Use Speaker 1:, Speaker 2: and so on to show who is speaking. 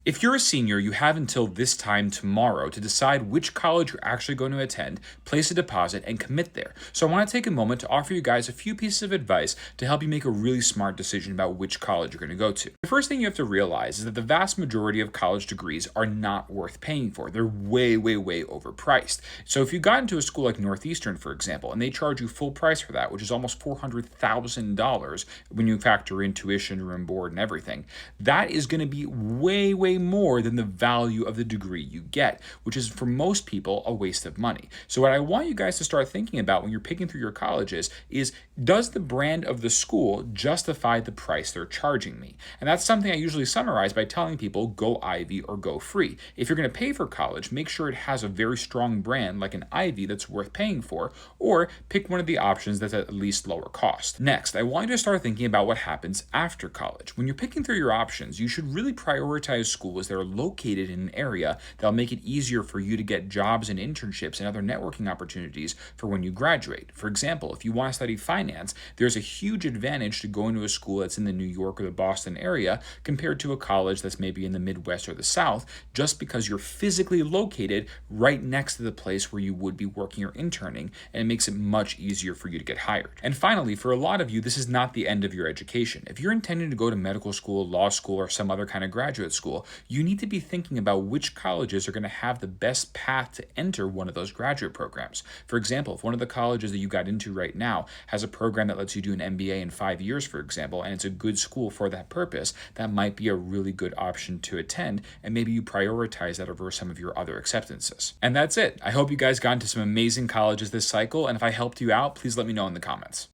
Speaker 1: If you're a senior, you have until this time tomorrow to decide which college you're actually going to attend, place a deposit, and commit there. So I want to take a moment to offer you guys a few pieces of advice to help you make a really smart decision about which college you're going to go to. The first thing you have to realize is that the vast majority of college degrees are not worth paying for. They're way, way, way overpriced. So if you got into a school like Northeastern, for example, and they charge you full price for that, which is almost $400,000 when you factor in tuition, room, board, and everything, that is going to be way, way more than the value of the degree you get, which is for most people a waste of money. So what I want you guys to start thinking about when you're picking through your colleges is, does the brand of the school justify the price they're charging me? And that's something I usually summarize by telling people go Ivy or go free. If you're going to pay for college, make sure it has a very strong brand like an Ivy that's worth paying for, or pick one of the options that's at least lower cost. Next, I want you to start thinking about what happens after college. When you're picking through your options, you should really prioritize schools that are located in an area that'll make it easier for you to get jobs and internships and other networking opportunities for when you graduate. For example, if you want to study finance, there's a huge advantage to going to a school that's in the New York or the Boston area compared to a college that's maybe in the Midwest or the South, just because you're physically located right next to the place where you would be working or interning, and it makes it much easier for you to get hired. And finally, for a lot of you, this is not the end of your education. If you're intending to go to medical school, law school, or some other kind of graduate school, you need to be thinking about which colleges are going to have the best path to enter one of those graduate programs. For example, if one of the colleges that you got into right now has a program that lets you do an MBA in 5 years, for example, and it's a good school for that purpose, that might be a really good option to attend, and maybe you prioritize that over some of your other acceptances. And that's it. I hope you guys got into some amazing colleges this cycle, and if I helped you out, please let me know in the comments.